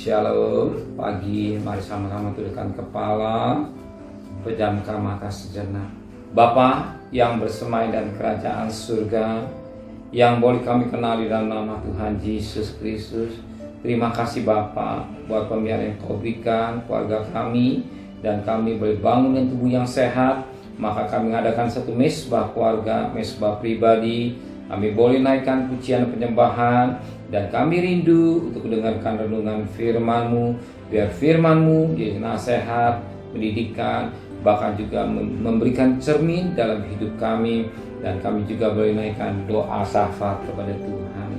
Shalom, pagi mari sama-sama tundukkan kepala, pejamkan mata sejenak. Bapa yang bersemai dan kerajaan surga, yang boleh kami kenali dalam nama Tuhan Yesus Kristus. Terima kasih Bapa buat pembiayaan yang Kau berikan keluarga kami, dan kami boleh bangun dengan tubuh yang sehat. Maka kami mengadakan satu mesbah keluarga, mesbah pribadi. Kami boleh naikkan pujian penyembahan, dan kami rindu untuk mendengarkan renungan firman-Mu. Biar firman-Mu jadi nasihat, pendidikan, bahkan juga memberikan cermin dalam hidup kami. Dan kami juga boleh naikkan doa syafaat kepada Tuhan.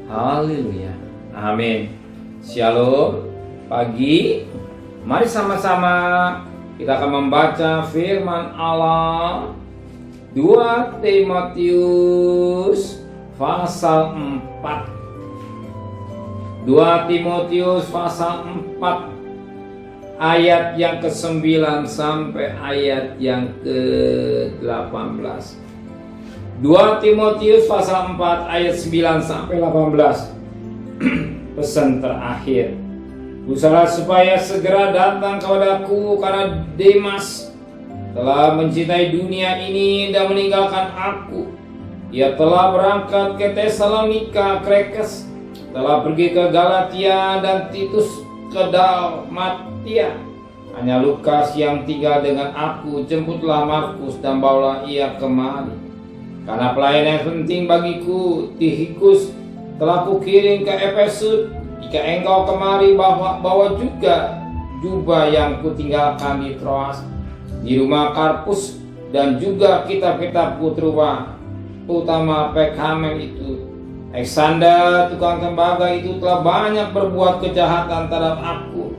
Haleluya, amin. Shalom, pagi mari sama-sama kita akan membaca firman Allah 2 Timotius pasal 4. 2 Timotius pasal 4 ayat yang ke-9 sampai ayat yang ke-18. 2 Timotius pasal 4 ayat 9 sampai 18. Pesan terakhir. Usahalah supaya segera datang kepadaku, karena Demas telah mencintai dunia ini dan meninggalkan aku. Ia telah berangkat ke Tesalonika, Krekes, telah pergi ke Galatia, dan Titus ke Dalmatia. Hanya Lukas yang tinggal dengan aku. Jemputlah Markus dan bawalah ia kemari. Karena pelayanan yang penting bagiku, Tihikus telah kukirim ke Efesus. Jika engkau kemari, bawa juga jubah yang kutinggalkan di Troas, di rumah Karpus, dan juga kitab-kitabku terutama Pekhamen itu. Alexander tukang tembaga itu telah banyak berbuat kejahatan terhadap aku.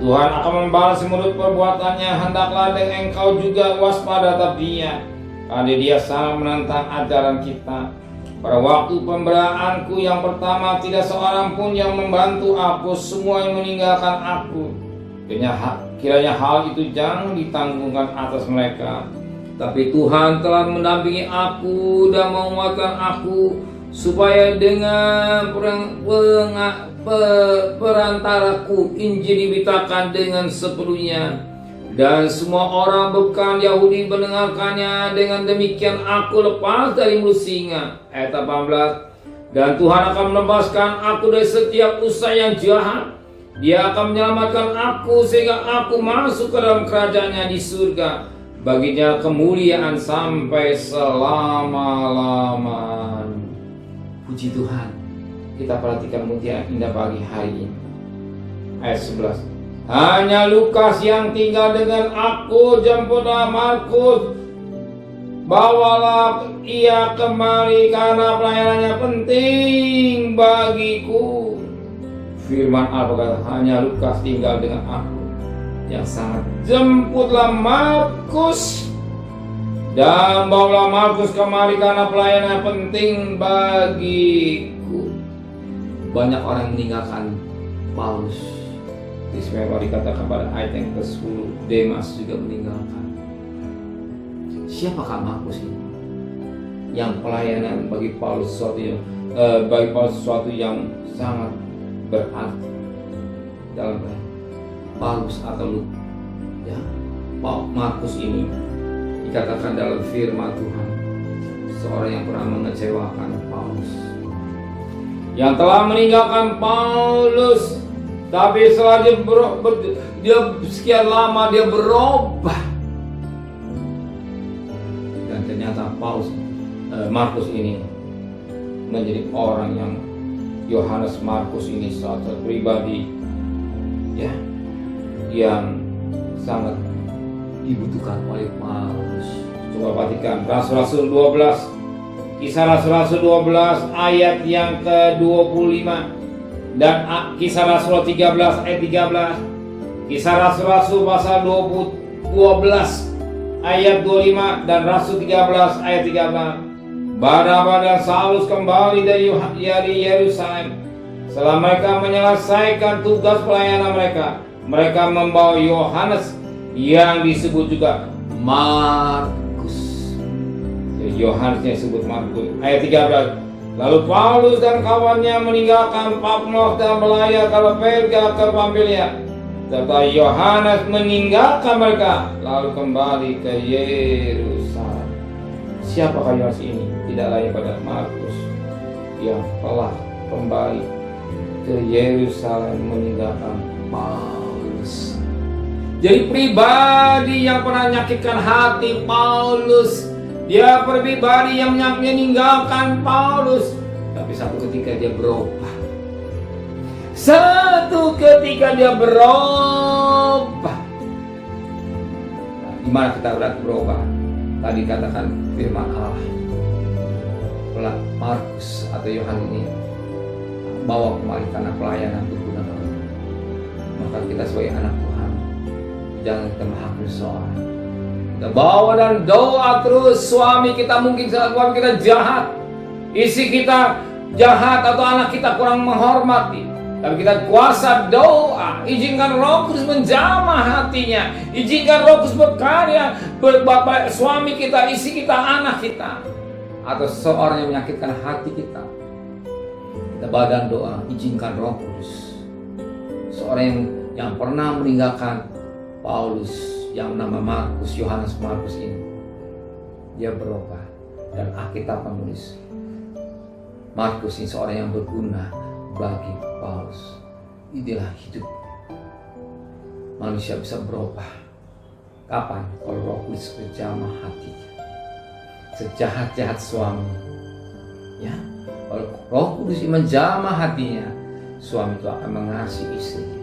Tuhan akan membalas menurut perbuatannya. Hendaklah engkau juga waspada terhadap dia, karena dia sangat menentang ajaran kita. Pada waktu pembelaanku yang pertama, tidak seorang pun yang membantu aku, semua yang meninggalkan aku. Kiranya hal itu jangan ditanggungkan atas mereka. Tapi Tuhan telah mendampingi aku dan menguatkan aku, supaya dengan perantaraku Injil diberitakan dengan sepenuhnya, dan semua orang bukan Yahudi mendengarkannya. Dengan demikian aku lepas dari mulut singa. Ayat 18. Dan Tuhan akan melepaskan aku dari setiap usaha yang jahat. Dia akan menyelamatkan aku sehingga aku masuk ke dalam kerajaannya di surga. Baginya kemuliaan sampai selama-lamanya. Puji Tuhan. Kita perhatikan mutiara indah pagi hari ini. Ayat 11. Hanya Lukas yang tinggal dengan aku. Jemputlah Markus, bawalah ia kemari, karena pelayanannya penting bagiku. Firman Allah berkata, hanya Lukas tinggal dengan aku yang sangat. Jemputlah Markus dan bawalah Markus kemari, karena pelayanannya penting bagiku. Banyak orang meninggalkan Paulus. Istimewa dikatakan pada ayat yang ke-10, Demas juga meninggalkan. Siapakah Markus ini? Yang pelayanan bagi Paulus sesuatu yang sangat berarti dalam Paulus atau Lukas. Ya, Markus ini dikatakan dalam firman Tuhan, seorang yang pernah mengecewakan Paulus, yang telah meninggalkan Paulus. Tapi setelah dia sekian lama dia berubah, dan ternyata Markus ini menjadi orang yang Yohanes Markus ini suatu pribadi, ya, yang sangat dibutuhkan oleh Paulus. Coba perhatikan Rasul-Rasul 12, Kisah Rasul-Rasul 12 ayat yang ke-25. Dan Kisah Rasul 13 ayat 13. Kisah Rasul-Rasul pasal 12 ayat 25 dan Rasul 13 ayat 13. Barnabas dan Saulus kembali dari Yerusalem. Setelah mereka menyelesaikan tugas pelayanan mereka, mereka membawa Yohanes yang disebut juga Markus. Yohanes yang disebut Markus. Ayat 13. Lalu Paulus dan kawannya meninggalkan Patmos dan melayar ke Perga ke Pamfilia. Serta Yohanes meninggalkan mereka lalu kembali ke Yerusalem. Siapakah Yohanes ini? Tidak lain pada Markus yang telah kembali ke Yerusalem meninggalkan Paulus. Jadi pribadi yang pernah menyakitkan hati Paulus, dia pribadi yang meninggalkan Paulus, tapi satu ketika dia berubah. Satu ketika dia berubah. Nah, di mana kita berubah? Tadi katakan firman Allah. Kalau Markus atau Yohanes ini bawa kembali karena pelayanan berguna Allah. Maka kita sebagai anak Tuhan, jangan kita menghakimi seorang. Kita bawa dan doa terus. Suami kita mungkin suami kita jahat, istri kita jahat, atau anak kita kurang menghormati, tapi kita kuasa doa. Izinkan Roh Kudus menjamah hatinya. Izinkan Roh Kudus berkarya Bapak, suami kita, istri kita, anak kita, atau seorang yang menyakitkan hati kita. Kita badan doa, izinkan Roh Kudus. Seorang yang pernah meninggalkan Paulus, yang nama Markus, Yohanes Markus ini, dia berubah. Dan Alkitab menulis Markus ini seorang yang berguna bagi Paulus. Inilah hidup manusia bisa berubah. Kapan? Kalau Roh Kudus berjamah hatinya. Sejahat-jahat suami, ya, kalau Roh Kudus menjamah hatinya, suami itu akan mengasihi istrinya.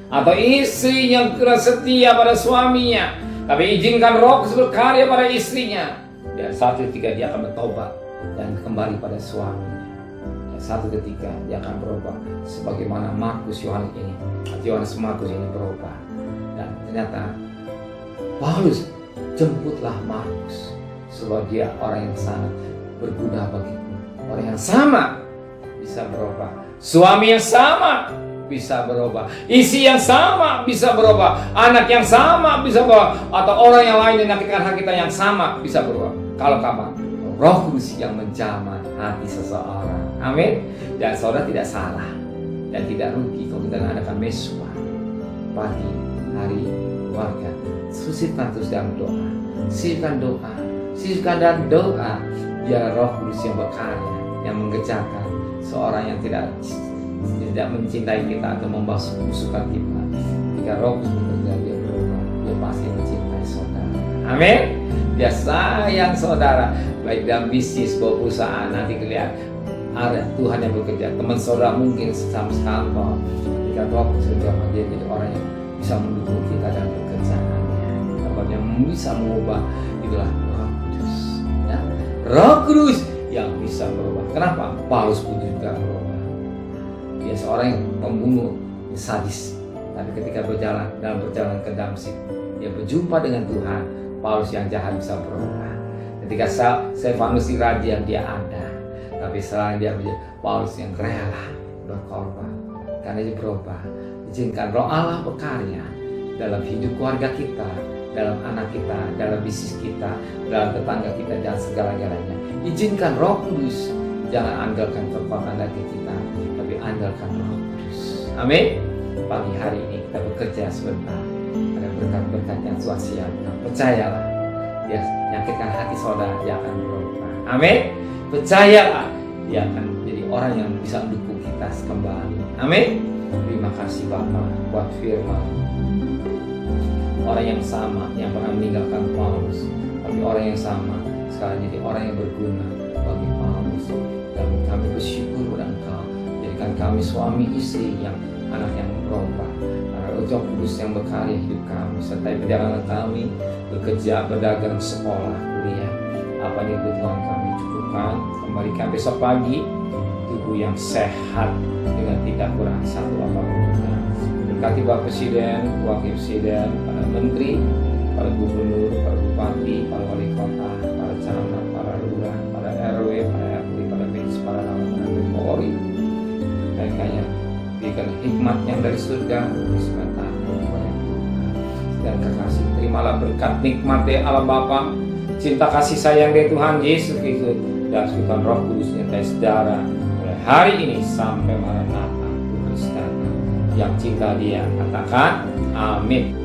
Atau istri yang keras setia pada suaminya, tapi izinkan Roh Kudus berkarya pada istrinya, dan satu ketika dia akan bertobat dan kembali pada suaminya. Dan satu ketika dia akan berubah, sebagaimana Markus Yohanes ini, Yohanes Markus ini berubah. Dan ternyata Paulus, jemputlah Markus, sebab dia orang yang sangat berguna bagiku. Orang yang sama bisa berubah, suami yang sama bisa berubah, isi yang sama bisa berubah, anak yang sama bisa berubah, atau orang yang lain yang menyakitkan hati kita yang sama bisa berubah. Kalau kapan? Roh Kudus yang menjamah hati seseorang. Amin. Dan saudara tidak salah dan tidak rugi kalau kita mengadakan mesbah pagi hari keluarga. Sisipkan terus dalam doa, sisipkan doa, sisipkan dan doa, biar Roh Kudus yang berkarya, yang mengerjakan seorang yang tidak mencintai kita atau membasuhkan kita. Ketika Roh Kudus bekerja, dia berubah, dia pasti mencintai saudara. Amin. Dia sayang saudara, baik dalam bisnis maupun perusahaan. Nanti kelihatan ada Tuhan yang bekerja. Teman saudara mungkin sama kantor, ketika Roh Kudus bekerja, dia jadi orang yang bisa mendukung kita dalam pekerjaannya. Orang yang bisa mengubah itulah Roh Kudus. Ya? Roh Kudus yang bisa berubah. Kenapa? Paulus pun juga berubah. Dia seorang yang pembunuh, sadis, tapi ketika dalam perjalanan ke Damsyik, dia berjumpa dengan Tuhan. Paulus yang jahat bisa berubah. Ketika Stefanus dirajam, dia ada, tapi setelah dia menjadi Paulus yang rela berkorban, karena dia berubah. Izinkan Roh Allah berkarya dalam hidup keluarga kita, dalam anak kita, dalam bisnis kita, dalam tetangga kita, dan segala-galanya. Izinkan Roh Kudus, jangan andalkan kekuatan lagi kita, tapi andalkan Roh Kudus. Amin. Pagi hari ini kita bekerja sebentar, ada berkat-berkat yang Tuhan siapkan. Percayalah, dia menyakitkan hati saudara, dia akan berubah. Amin. Percayalah, dia akan jadi orang yang bisa mendukung kita kembali. Amin. Terima kasih Bapa buat firman. Orang yang sama yang pernah meninggalkan Paulus, tapi orang yang sama sekarang jadi orang yang berguna bagi Paulus. Dan kami bersyukur pada Engkau, jadikan kami suami istri yang anak yang berubah, karena Roh Kudus yang berkarya hidup kami, serta perjalanan kami bekerja, berdagang, sekolah, kuliah, apa yang kebutuhan kami cukupkan. Kembali kami besok pagi tubuh yang sehat dengan tidak kurang satu apapun juga. Berkati Bapak Presiden, Wakil Presiden, para Menteri, para Gubernur, para Bupati, para Wali Kota, para Camat, para Lurah, para RW, para RT, para Bens, para Nawat, para Polri. Mereka yang berikan hikmat yang dari surga, kesempatan dan kekasih. Terimalah berkat nikmat dari Allah Bapa, cinta kasih sayang dari Tuhan Yesus Kristus, dan Sultan Roh Kudus menyertai saudara mulai hari ini sampai Maranatha Tuhan datang. Yang cinta Dia katakan amin.